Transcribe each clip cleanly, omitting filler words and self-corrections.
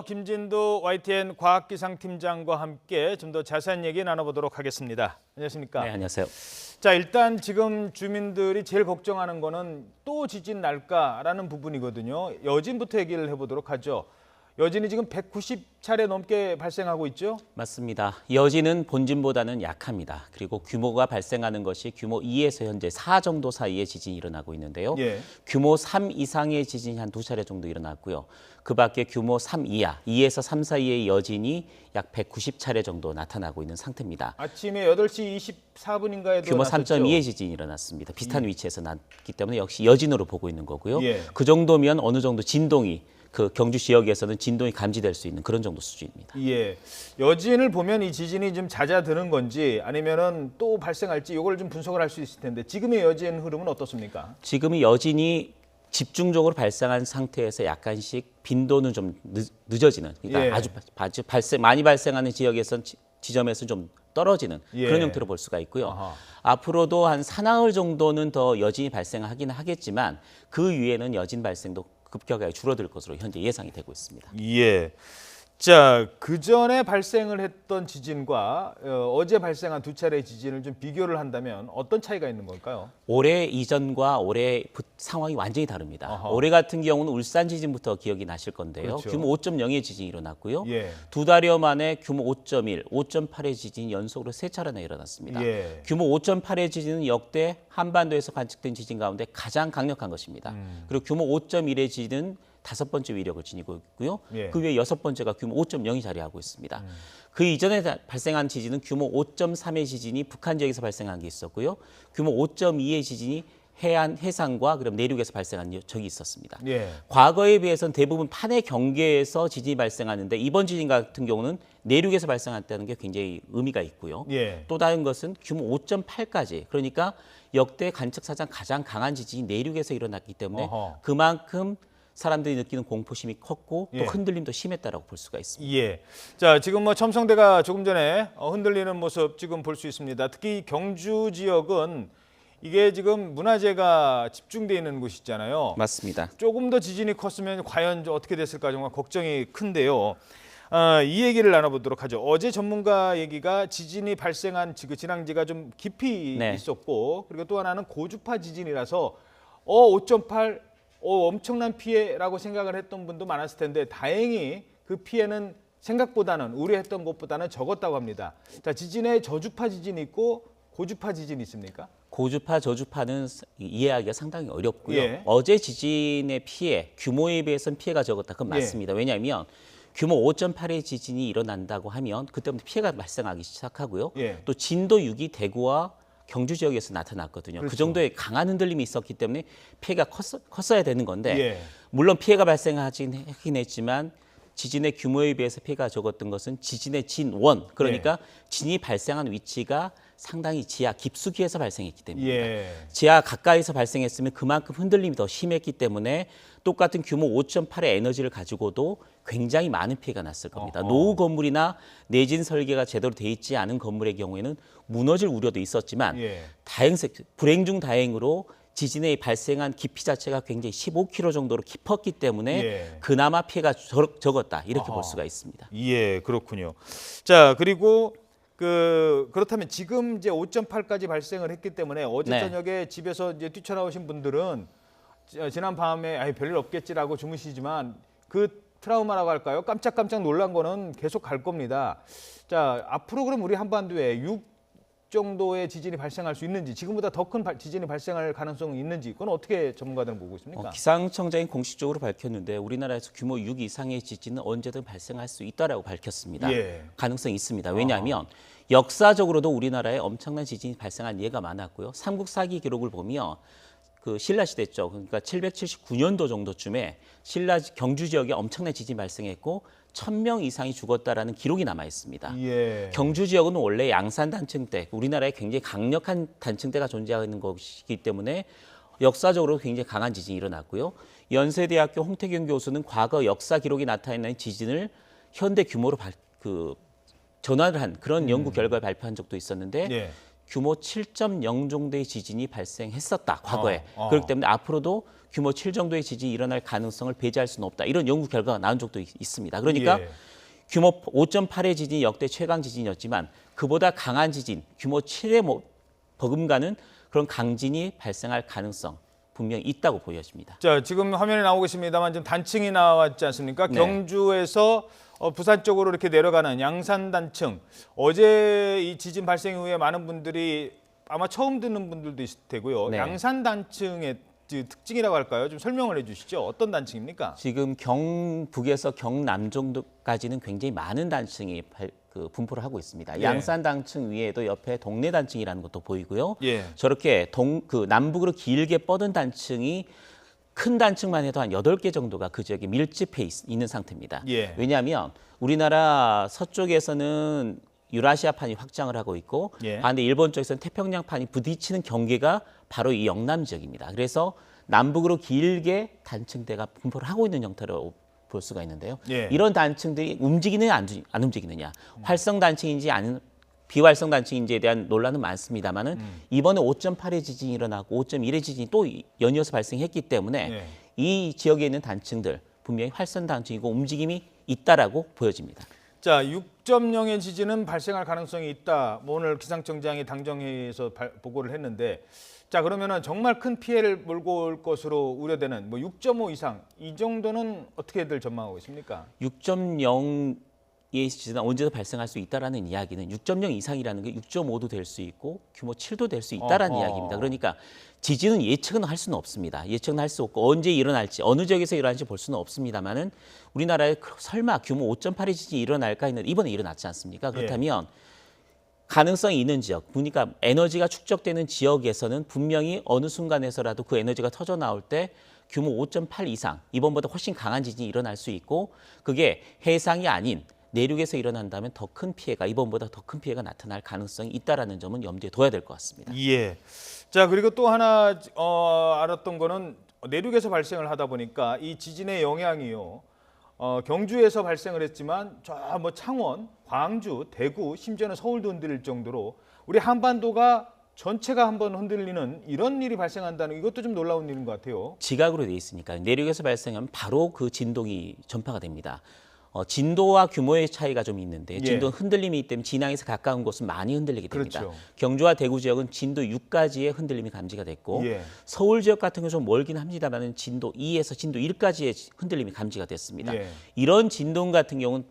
김진도 YTN 과학기상팀장과 함께 좀 더 자세한 얘기 나눠보도록 하겠습니다. 안녕하십니까? 네, 안녕하세요. 자, 일단 지금 주민들이 제일 걱정하는 거는 또 지진 날까라는 부분이거든요. 여진부터 얘기를 해보도록 하죠. 여진이 지금 190차례 넘게 발생하고 있죠? 맞습니다. 여진은 본진보다는 약합니다. 그리고 규모가 발생하는 것이 규모 2에서 현재 4 정도 사이의 지진이 일어나고 있는데요. 예. 규모 3 이상의 지진이 한 2차례 정도 일어났고요. 그 밖에 규모 3 이하, 2에서 3 사이의 여진이 약 190차례 정도 나타나고 있는 상태입니다. 아침에 8시 24분인가에도 규모 났었죠? 3.2의 지진이 일어났습니다. 비슷한 위치에서 났기 때문에 역시 여진으로 보고 있는 거고요. 예. 그 정도면 어느 정도 진동이 그 경주 지역에서는 진동이 감지될 수 있는 그런 정도 수준입니다. 예, 여진을 보면 이 지진이 좀 잦아드는 건지 아니면은 또 발생할지 이걸 좀 분석을 할 수 있을 텐데 지금의 여진 흐름은 어떻습니까? 지금이 여진이 집중적으로 발생한 상태에서 약간씩 빈도는 좀 늦어지는, 그러니까 예. 아주 많이 발생하는 지점에서 좀 떨어지는 예. 그런 형태로 볼 수가 있고요. 아하. 앞으로도 한 사나흘 정도는 더 여진이 발생하기는 하겠지만 그 위에는 여진 발생도 급격하게 줄어들 것으로 현재 예상이 되고 있습니다. 예. 자, 그 전에 발생을 했던 지진과 어제 발생한 두 차례의 지진을 좀 비교를 한다면 어떤 차이가 있는 걸까요? 올해 이전과 올해 상황이 완전히 다릅니다. 아하. 올해 같은 경우는 울산 지진부터 기억이 나실 건데요. 그렇죠. 규모 5.0의 지진이 일어났고요. 예. 두 달여 만에 규모 5.1, 5.8의 지진이 연속으로 세 차례나 일어났습니다. 예. 규모 5.8의 지진은 역대 한반도에서 관측된 지진 가운데 가장 강력한 것입니다. 그리고 규모 5.1의 지진은 5번째 위력을 지니고 있고요. 예. 그 외에 6번째가 규모 5.0이 자리하고 있습니다. 그 이전에 발생한 지진은 규모 5.3의 지진이 북한 지역에서 발생한 게 있었고요. 규모 5.2의 지진이 해상과 그럼 내륙에서 발생한 적이 있었습니다. 예. 과거에 비해서는 대부분 판의 경계에서 지진이 발생하는데 이번 지진 같은 경우는 내륙에서 발생했다는 게 굉장히 의미가 있고요. 예. 또 다른 것은 규모 5.8까지, 그러니까 역대 관측사상 가장 강한 지진이 내륙에서 일어났기 때문에 어허. 그만큼 사람들이 느끼는 공포심이 컸고 또 예. 흔들림도 심했다라고 볼 수가 있습니다. 예. 자, 지금 뭐 첨성대가 조금 전에 흔들리는 모습 지금 볼 수 있습니다. 특히 경주 지역은 이게 지금 문화재가 집중돼 있는 곳이잖아요. 맞습니다. 조금 더 지진이 컸으면 과연 어떻게 됐을까 정말 걱정이 큰데요. 이 얘기를 나눠보도록 하죠. 어제 전문가 얘기가 지진이 발생한 그 진앙지가 좀 깊이 네. 있었고 그리고 또 하나는 고주파 지진이라서 5.8 엄청난 피해라고 생각을 했던 분도 많았을 텐데 다행히 그 피해는 생각보다는 우려했던 것보다는 적었다고 합니다. 자, 지진에 저주파 지진이 있고 고주파 지진이 있습니까? 고주파, 저주파는 이해하기가 상당히 어렵고요. 예. 어제 지진의 피해, 규모에 비해서는 피해가 적었다. 그건 예. 맞습니다. 왜냐하면 규모 5.8의 지진이 일어난다고 하면 그때부터 피해가 발생하기 시작하고요. 예. 또 진도 6이 대구와 경주 지역에서 나타났거든요. 그렇죠. 그 정도의 강한 흔들림이 있었기 때문에 피해가 컸어야 되는 건데 예. 물론 피해가 발생하긴 했지만 지진의 규모에 비해서 피해가 적었던 것은 지진의 진원, 그러니까 진이 발생한 위치가 상당히 지하 깊숙이에서 발생했기 때문입니다. 예. 지하 가까이서 발생했으면 그만큼 흔들림이 더 심했기 때문에 똑같은 규모 5.8의 에너지를 가지고도 굉장히 많은 피해가 났을 겁니다. 어허. 노후 건물이나 내진 설계가 제대로 돼 있지 않은 건물의 경우에는 무너질 우려도 있었지만 예. 불행 중 다행으로 지진의 발생한 깊이 자체가 굉장히 15km 정도로 깊었기 때문에 예. 그나마 피해가 적었다 이렇게 어허. 볼 수가 있습니다. 예, 그렇군요. 자, 그리고 그렇다면 지금 이제 5.8까지 발생을 했기 때문에 어제 네. 저녁에 집에서 이제 뛰쳐나오신 분들은 지난 밤에 별일 없겠지라고 주무시지만 그 트라우마라고 할까요? 깜짝깜짝 놀란 거는 계속 갈 겁니다. 자, 앞으로 그럼 우리 한반도에 6 정도의 지진이 발생할 수 있는지, 지금보다 더 큰 지진이 발생할 가능성이 있는지, 그건 어떻게 전문가들은 보고 있습니까? 기상청장이 공식적으로 밝혔는데 우리나라에서 규모 6 이상의 지진은 언제든 발생할 수 있다라고 밝혔습니다. 예. 가능성이 있습니다. 왜냐하면 역사적으로도 우리나라에 엄청난 지진이 발생한 예가 많았고요. 삼국사기 기록을 보면 그 신라 시대 쪽, 그러니까 779년도 정도쯤에 경주 지역에 엄청난 지진이 발생했고 1,000명 이상이 죽었다라는 기록이 남아 있습니다. 예. 경주 지역은 원래 양산 단층대, 우리나라에 굉장히 강력한 단층대가 존재하는 것이기 때문에 역사적으로 굉장히 강한 지진이 일어났고요. 연세대학교 홍태경 교수는 과거 역사 기록이 나타내는 지진을 현대 규모로 전환을 한 그런 연구 결과를 발표한 적도 있었는데 예. 규모 7.0 정도의 지진이 발생했었다 과거에. 그렇기 어. 때문에 앞으로도 규모 7 정도의 지진이 일어날 가능성을 배제할 수는 없다. 이런 연구 결과가 나온 적도 있습니다. 그러니까 예. 규모 5.8의 지진이 역대 최강 지진이었지만 그보다 강한 지진, 규모 7의 버금가는 그런 강진이 발생할 가능성 분명히 있다고 보여집니다. 자, 지금 화면에 나오고 있습니다만 지금 단층이 나왔지 않습니까? 네. 경주에서 부산 쪽으로 이렇게 내려가는 양산 단층. 어제 이 지진 발생 이후에 많은 분들이 아마 처음 듣는 분들도 있을 테고요. 네. 양산 단층의 특징이라고 할까요? 좀 설명을 해주시죠. 어떤 단층입니까? 지금 경북에서 경남 정도까지는 굉장히 많은 단층이 분포를 하고 있습니다. 예. 양산 단층 위에도 옆에 동래 단층이라는 것도 보이고요. 예. 저렇게 남북으로 길게 뻗은 단층이 큰 단층만 해도 한 8개 정도가 그 지역에 밀집해 있는 상태입니다. 예. 왜냐하면 우리나라 서쪽에서는 유라시아판이 확장을 하고 있고 예. 반대 일본 쪽에서는 태평양판이 부딪히는 경계가 바로 이 영남 지역입니다. 그래서 남북으로 길게 단층대가 분포를 하고 있는 형태로 볼 수가 있는데요. 예. 이런 단층들이 움직이느냐 안 움직이느냐, 활성 단층인지 아닌 비활성 단층인지에 대한 논란은 많습니다만은 이번에 5.8의 지진이 일어나고 5.1의 지진이 또 연이어서 발생했기 때문에 예. 이 지역에 있는 단층들 분명히 활성 단층이고 움직임이 있다라고 보여집니다. 자, 6.0의 지진은 발생할 가능성이 있다. 뭐 오늘 기상청장이 당정회의에서 보고를 했는데, 자, 그러면은 정말 큰 피해를 몰고 올 것으로 우려되는 뭐 6.5 이상 이 정도는 어떻게들 전망하고 있습니까? 6.0의 지진은 언제도 발생할 수 있다라는 이야기는 6.0 이상이라는 게 6.5도 될 수 있고 규모 7도 될 수 있다라는 이야기입니다. 그러니까 지진은 예측은 할 수는 없습니다. 예측은 할 수 없고 언제 일어날지 어느 지역에서 일어날지 볼 수는 없습니다만은 우리나라에 설마 규모 5.8의 지진이 일어날까 했는데 이번에 일어났지 않습니까? 그렇다면 가능성이 있는 지역, 그러니까 에너지가 축적되는 지역에서는 분명히 어느 순간에서라도 그 에너지가 터져 나올 때 규모 5.8 이상, 이번보다 훨씬 강한 지진이 일어날 수 있고 그게 해상이 아닌 내륙에서 일어난다면 더 큰 피해가 이번보다 더 큰 피해가 나타날 가능성이 있다라는 점은 염두에 둬야 될 것 같습니다. 예. 자, 그리고 또 하나 알았던 거는 내륙에서 발생을 하다 보니까 이 지진의 영향이요. 경주에서 발생을 했지만 저 뭐 창원, 광주, 대구, 심지어는 서울도 흔들릴 정도로 우리 한반도가 전체가 한번 흔들리는 이런 일이 발생한다는 이것도 좀 놀라운 일인 것 같아요. 지각으로 돼 있으니까 내륙에서 발생하면 바로 그 진동이 전파가 됩니다. 진도와 규모의 차이가 좀 있는데 예. 진도 흔들림이 있기 때문에 진앙에서 가까운 곳은 많이 흔들리게 됩니다. 그렇죠. 경주와 대구 지역은 진도 6까지의 흔들림이 감지가 됐고 예. 서울 지역 같은 경우 좀 멀긴 합니다만 진도 2에서 진도 1까지의 흔들림이 감지가 됐습니다. 예. 이런 진동 같은 경우는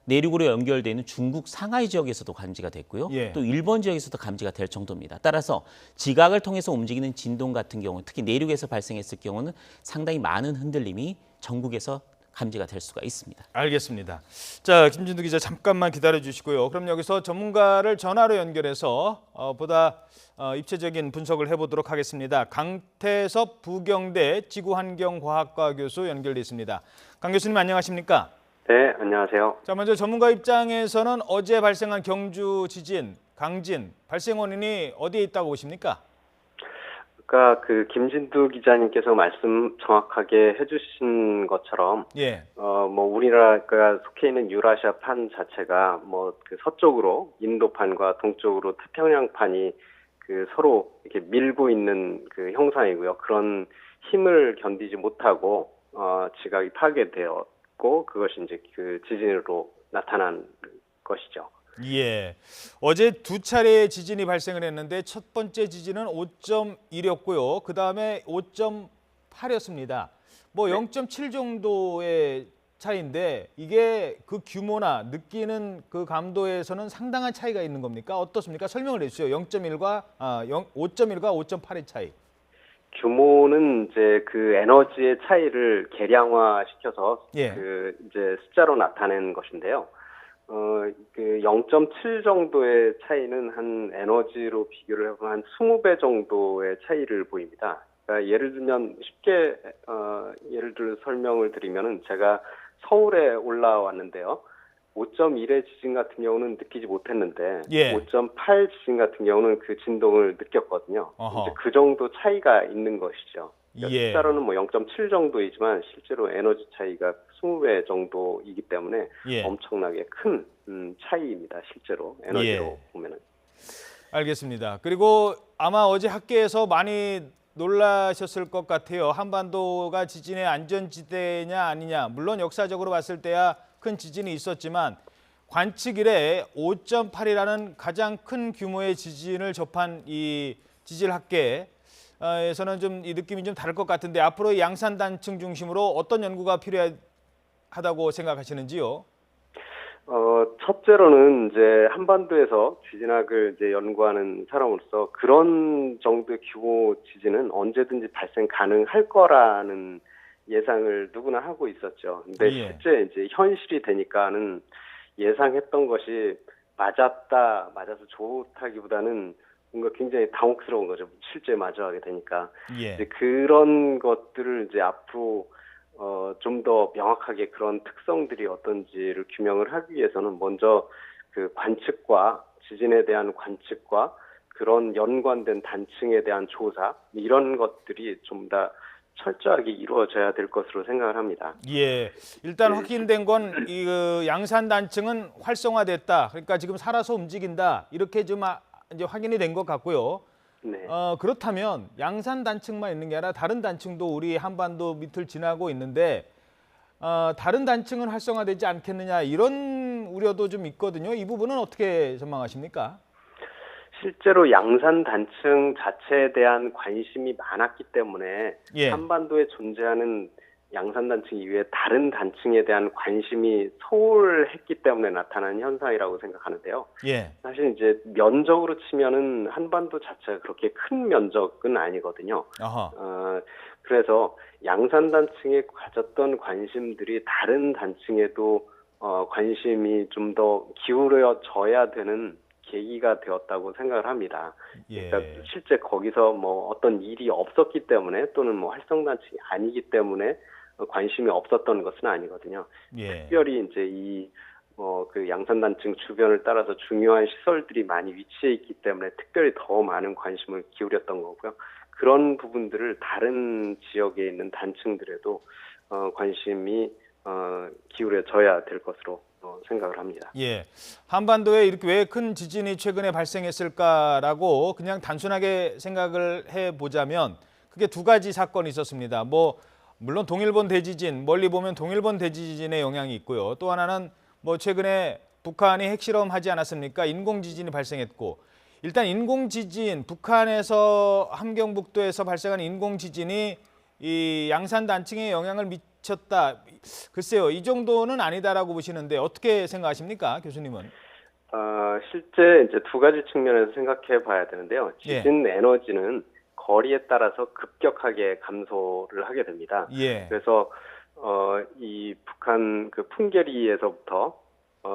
내륙으로 연결되어 있는 중국 상하이 지역에서도 감지가 됐고요. 예. 또 일본 지역에서도 감지가 될 정도입니다. 따라서 지각을 통해서 움직이는 진동 같은 경우 특히 내륙에서 발생했을 경우는 상당히 많은 흔들림이 전국에서 감지가 될 수가 있습니다. 알겠습니다. 자, 김진두 기자 잠깐만 기다려 주시고요. 그럼 여기서 전문가를 전화로 연결해서 보다 입체적인 분석을 해보도록 하겠습니다. 강태섭 부경대 지구환경과학과 교수 연결돼 있습니다. 강 교수님 안녕하십니까? 네, 안녕하세요. 자, 먼저 전문가 입장에서는 어제 발생한 경주 지진, 강진 발생 원인이 어디에 있다고 보십니까? 아까 김진두 기자님께서 말씀 정확하게 해주신 것처럼, 예. 뭐 우리나라가 속해 있는 유라시아판 자체가 서쪽으로 인도판과 동쪽으로 태평양판이 서로 이렇게 밀고 있는 형상이고요. 그런 힘을 견디지 못하고 지각이 파괴되었고 그것이 이제 지진으로 나타난 것이죠. 예. 어제 두 차례의 지진이 발생을 했는데 첫 번째 지진은 5.1이었고요. 그다음에 5.8이었습니다. 뭐 0.7 정도의 차이인데 이게 그 규모나 느끼는 그 감도에서는 상당한 차이가 있는 겁니까? 어떻습니까? 설명을 해 주세요. 5.1과 5.8의 차이. 규모는 이제 에너지의 차이를 계량화시켜서 예. 이제 숫자로 나타낸 것인데요. 0.7 정도의 차이는 한 에너지로 비교를 해보면 한 20배 정도의 차이를 보입니다. 그러니까 예를 들면 쉽게 예를 들어 설명을 드리면은 제가 서울에 올라왔는데요. 5.1의 지진 같은 경우는 느끼지 못했는데 예. 5.8 지진 같은 경우는 그 진동을 느꼈거든요. 이제 그 정도 차이가 있는 것이죠. 그러니까 예. 숫자로는 뭐 0.7 정도이지만 실제로 에너지 차이가 20배 정도이기 때문에 예. 엄청나게 큰 차이입니다. 실제로 에너지로 예. 보면은. 알겠습니다. 그리고 아마 어제 학계에서 많이 놀라셨을 것 같아요. 한반도가 지진의 안전지대냐 아니냐. 물론 역사적으로 봤을 때야 큰 지진이 있었지만 관측 이래 5.8이라는 가장 큰 규모의 지진을 접한 이 지질 학계에서는 좀 이 느낌이 좀 다를 것 같은데 앞으로 양산 단층 중심으로 어떤 연구가 필요하다고 생각하시는지요? 첫째로는 이제 한반도에서 지진학을 이제 연구하는 사람으로서 그런 정도의 규모 지진은 언제든지 발생 가능할 거라는 예상을 누구나 하고 있었죠. 근데 예. 실제 이제 현실이 되니까는 예상했던 것이 맞아서 좋다기보다는 뭔가 굉장히 당혹스러운 거죠. 실제 마주하게 되니까. 예. 이제 그런 것들을 이제 앞으로 좀 더 명확하게 그런 특성들이 어떤지를 규명을 하기 위해서는 먼저 그 관측과 지진에 대한 관측과 그런 연관된 단층에 대한 조사 이런 것들이 좀 더 철저하게 이루어져야 될 것으로 생각을 합니다. 예, 일단 네. 확인된 건 이 양산 단층은 활성화됐다. 그러니까 지금 살아서 움직인다. 이렇게 좀 이제 확인이 된 것 같고요. 네. 그렇다면 양산 단층만 있는 게 아니라 다른 단층도 우리 한반도 밑을 지나고 있는데 다른 단층은 활성화되지 않겠느냐 이런 우려도 좀 있거든요. 이 부분은 어떻게 전망하십니까? 실제로 양산 단층 자체에 대한 관심이 많았기 때문에 예. 한반도에 존재하는 양산 단층 이외에 다른 단층에 대한 관심이 소홀했기 때문에 나타난 현상이라고 생각하는데요. 예. 사실 이제 면적으로 치면은 한반도 자체가 그렇게 큰 면적은 아니거든요. 아하. 그래서 양산 단층에 가졌던 관심들이 다른 단층에도 관심이 좀 더 기울어져야 되는 계기가 되었다고 생각을 합니다. 예. 그러니까 실제 거기서 뭐 어떤 일이 없었기 때문에 또는 뭐 활성 단층이 아니기 때문에 관심이 없었던 것은 아니거든요. 예. 특별히 이제 그 양산 단층 주변을 따라서 중요한 시설들이 많이 위치해 있기 때문에 특별히 더 많은 관심을 기울였던 거고요. 그런 부분들을 다른 지역에 있는 단층들에도 관심이 기울여져야 될 것으로 생각을 합니다. 예, 한반도에 이렇게 왜 큰 지진이 최근에 발생했을까라고 그냥 단순하게 생각을 해보자면 그게 두 가지 사건이 있었습니다. 물론 동일본 대지진, 멀리 보면 동일본 대지진의 영향이 있고요. 또 하나는 최근에 북한이 핵실험하지 않았습니까? 인공지진이 발생했고 일단 인공지진, 북한에서 함경북도에서 발생한 인공지진이 이 양산 단층에 영향을 미쳤다. 글쎄요, 이 정도는 아니다라고 보시는데 어떻게 생각하십니까, 교수님은? 실제 이제 두 가지 측면에서 생각해 봐야 되는데요. 예. 지진 에너지는 거리에 따라서 급격하게 감소를 하게 됩니다. 예. 그래서 이 북한 그 풍계리에서부터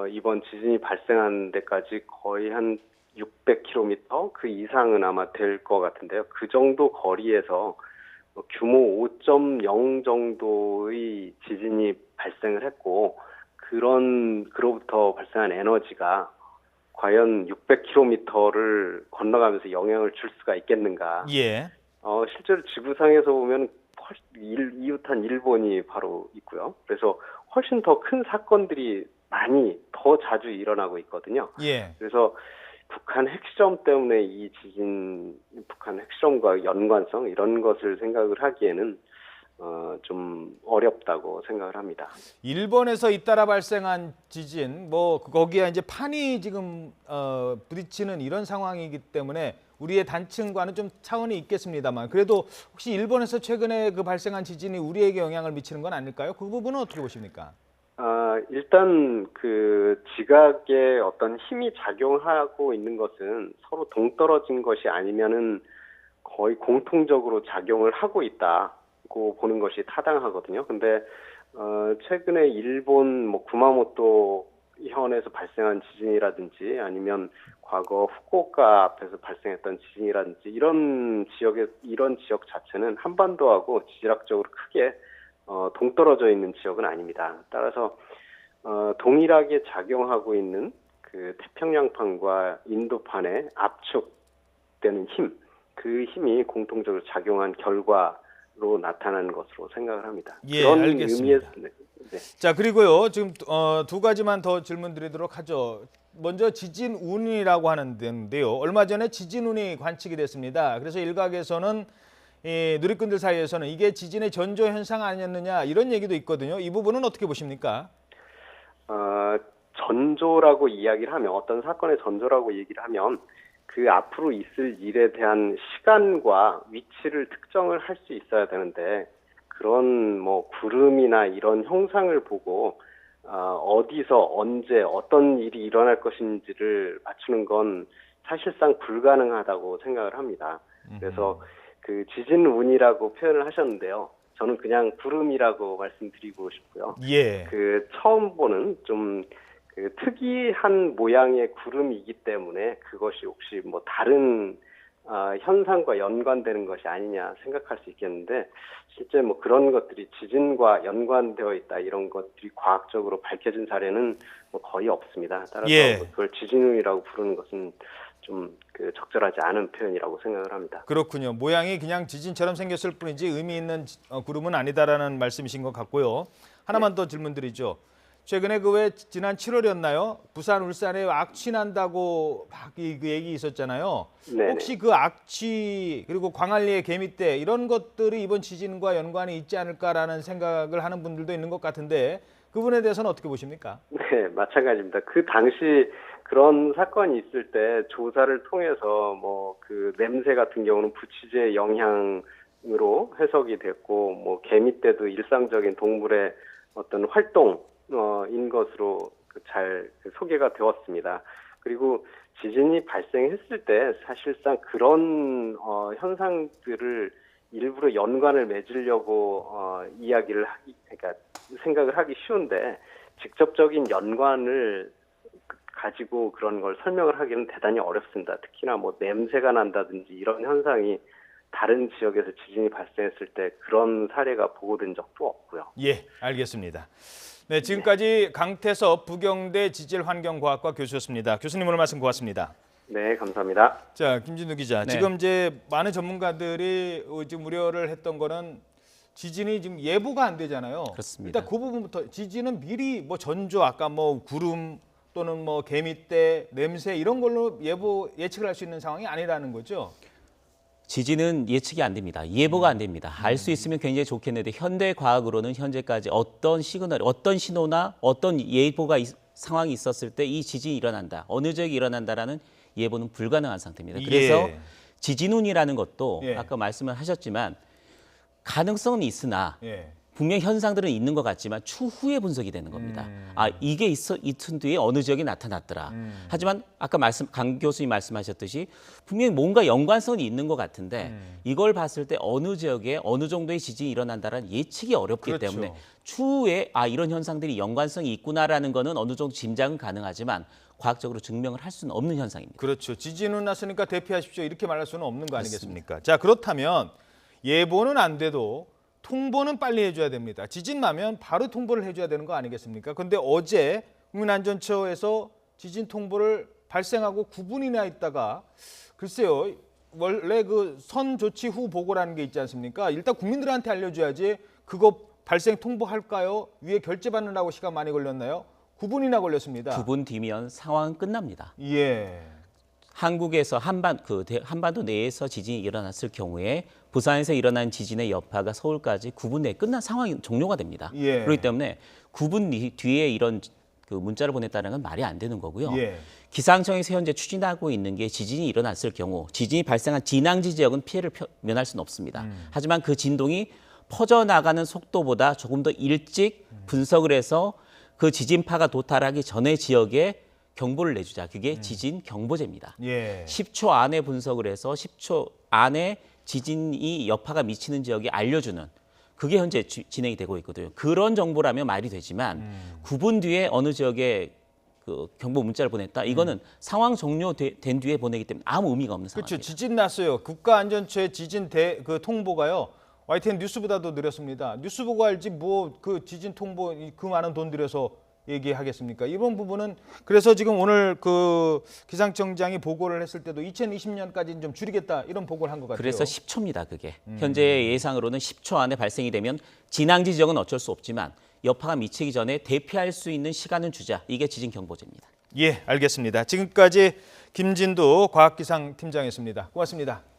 이번 지진이 발생한 데까지 거의 한 600km 그 이상은 아마 될 것 같은데요. 그 정도 거리에서 규모 5.0 정도의 지진이 발생을 했고 그로부터 발생한 에너지가 과연 600km를 건너가면서 영향을 줄 수가 있겠는가? 예. 실제로 지구상에서 보면 이웃한 일본이 바로 있고요. 그래서 훨씬 더 큰 사건들이 많이 더 자주 일어나고 있거든요. 예. 그래서 북한 핵실험 때문에 이 지진, 북한 핵실험과 연관성 이런 것을 생각을 하기에는 좀 어렵다고 생각을 합니다. 일본에서 잇따라 발생한 지진, 거기에 이제 판이 지금 부딪히는 이런 상황이기 때문에 우리의 단층과는 좀 차원이 있겠습니다만 그래도 혹시 일본에서 최근에 그 발생한 지진이 우리에게 영향을 미치는 건 아닐까요? 그 부분은 어떻게 보십니까? 일단 그 지각에 어떤 힘이 작용하고 있는 것은 서로 동떨어진 것이 아니면은 거의 공통적으로 작용을 하고 있다고 보는 것이 타당하거든요. 근데 최근에 일본 구마모토 현에서 발생한 지진이라든지 아니면 과거 후쿠오카 앞에서 발생했던 지진이라든지 이런 지역 자체는 한반도하고 지질학적으로 크게 동떨어져 있는 지역은 아닙니다. 따라서 동일하게 작용하고 있는 그 태평양판과 인도판의 압축되는 힘, 그 힘이 공통적으로 작용한 결과로 나타나는 것으로 생각을 합니다. 예, 그런 알겠습니다. 의미에서 네. 자, 그리고요. 지금 두 가지만 더 질문 드리도록 하죠. 먼저 지진운이라고 하는데요. 얼마 전에 지진운이 관측이 됐습니다. 그래서 일각에서는 이 누리꾼들 사이에서는 이게 지진의 전조 현상 아니었느냐 이런 얘기도 있거든요. 이 부분은 어떻게 보십니까? 전조라고 이야기를 하면 어떤 사건의 전조라고 얘기를 하면 그 앞으로 있을 일에 대한 시간과 위치를 특정을 할 수 있어야 되는데 그런 뭐 구름이나 이런 형상을 보고 어디서 언제 어떤 일이 일어날 것인지를 맞추는 건 사실상 불가능하다고 생각을 합니다. 그래서 그 지진운이라고 표현을 하셨는데요. 저는 그냥 구름이라고 말씀드리고 싶고요. 예. 그 처음 보는 좀 그 특이한 모양의 구름이기 때문에 그것이 혹시 뭐 다른 현상과 연관되는 것이 아니냐 생각할 수 있겠는데 실제 뭐 그런 것들이 지진과 연관되어 있다 이런 것들이 과학적으로 밝혀진 사례는 뭐 거의 없습니다. 따라서 예. 그걸 지진운이라고 부르는 것은 좀 그 적절하지 않은 표현이라고 생각을 합니다. 그렇군요. 모양이 그냥 지진처럼 생겼을 뿐이지 의미 있는 구름은 아니다라는 말씀이신 것 같고요. 하나만 더 질문드리죠. 최근에 그 왜 지난 7월이었나요? 부산, 울산에 악취 난다고 그 얘기 있었잖아요. 네네. 혹시 그 악취 그리고 광안리의 개미떼 이런 것들이 이번 지진과 연관이 있지 않을까라는 생각을 하는 분들도 있는 것 같은데 그 부분에 대해서는 어떻게 보십니까? 네, 마찬가지입니다. 그 당시 그런 사건이 있을 때 조사를 통해서 뭐 그 냄새 같은 경우는 부취제 영향으로 해석이 됐고 뭐 개미떼도 일상적인 동물의 어떤 활동인 것으로 잘 소개가 되었습니다. 그리고 지진이 발생했을 때 사실상 그런 현상들을 일부러 연관을 맺으려고 그러니까 생각을 하기 쉬운데 직접적인 연관을 가지고 그런 걸 설명을 하기는 대단히 어렵습니다. 특히나 뭐 냄새가 난다든지 이런 현상이 다른 지역에서 지진이 발생했을 때 그런 사례가 보고된 적도 없고요. 예, 알겠습니다. 네, 지금까지 강태섭 부경대 지질환경과학과 교수였습니다. 교수님 오늘 말씀 고맙습니다. 네, 감사합니다. 자, 김진우 기자. 네. 지금 이제 많은 전문가들이 지금 우려를 했던 거는 지진이 지금 예보가 안 되잖아요. 그렇습니다. 일단 그 부분부터 지진은 미리 뭐 전조 아까 뭐 구름 또는 뭐 개미떼, 냄새 이런 걸로 예측을 할 수 있는 상황이 아니라는 거죠. 지진은 예측이 안 됩니다. 예보가 안 됩니다. 알 수 있으면 굉장히 좋겠는데 현대 과학으로는 현재까지 어떤 시그널, 어떤 신호나 어떤 예보가 상황이 있었을 때 이 지진이 일어난다, 어느 지역이 일어난다라는 예보는 불가능한 상태입니다. 그래서 예. 지진운이라는 것도 예. 아까 말씀을 하셨지만 가능성은 있으나 예. 분명 현상들은 있는 것 같지만 추후에 분석이 되는 겁니다. 이게 이틀 뒤에 어느 지역에 나타났더라. 하지만 아까 강 교수님 말씀하셨듯이 분명히 뭔가 연관성이 있는 것 같은데 이걸 봤을 때 어느 지역에 어느 정도의 지진이 일어난다는 예측이 어렵기 그렇죠. 때문에 추후에 이런 현상들이 연관성이 있구나라는 거는 어느 정도 짐작은 가능하지만 과학적으로 증명을 할 수는 없는 현상입니다. 그렇죠. 지진은 났으니까 대피하십시오. 이렇게 말할 수는 없는 거 아니겠습니까? 자, 그렇다면 예보는 안 돼도 통보는 빨리 해줘야 됩니다. 지진 나면 바로 통보를 해줘야 되는 거 아니겠습니까? 그런데 어제 국민안전처에서 지진 통보를 발생하고 9분이나 있다가 글쎄요. 원래 그 선 조치 후 보고라는 게 있지 않습니까? 일단 국민들한테 알려줘야지 그거 발생 통보할까요? 위에 결제받느라고 시간 많이 걸렸나요? 9분이나 걸렸습니다. 9분 뒤면 상황은 끝납니다. 예. 한국에서 한반도 내에서 지진이 일어났을 경우에 부산에서 일어난 지진의 여파가 서울까지 9분 내에 끝난 상황이 종료가 됩니다. 예. 그렇기 때문에 9분 뒤에 이런 그 문자를 보냈다는 건 말이 안 되는 거고요. 예. 기상청에서 현재 추진하고 있는 게 지진이 일어났을 경우 지진이 발생한 진앙지 지역은 피해를 면할 수는 없습니다. 하지만 그 진동이 퍼져나가는 속도보다 조금 더 일찍 분석을 해서 그 지진파가 도달하기 전의 지역에 경보를 내주자. 그게 지진 경보제입니다. 예. 10초 안에 분석을 해서 10초 안에 지진이 여파가 미치는 지역에 알려주는 그게 현재 진행이 되고 있거든요. 그런 정보라면 말이 되지만 9분 뒤에 어느 지역에 그 경보 문자를 보냈다. 이거는 상황 종료된 뒤에 보내기 때문에 아무 의미가 없는 그렇죠. 상황입니다. 지진 났어요. 국가안전처의 지진 그 통보가요. YTN 뉴스보다도 느렸습니다. 뉴스 보고 알지 뭐 그 지진 통보 그 많은 돈 들여서 얘기하겠습니까? 이번 부분은 그래서 지금 오늘 그 기상청장이 보고를 했을 때도 2020년까지는 좀 줄이겠다 이런 보고를 한 것 같아요. 그래서 10초입니다. 그게 현재 예상으로는 10초 안에 발생이 되면 진앙지 지역은 어쩔 수 없지만 여파가 미치기 전에 대피할 수 있는 시간은 주자. 이게 지진 경보제입니다. 예, 알겠습니다. 지금까지 김진두 과학기상 팀장이었습니다. 고맙습니다.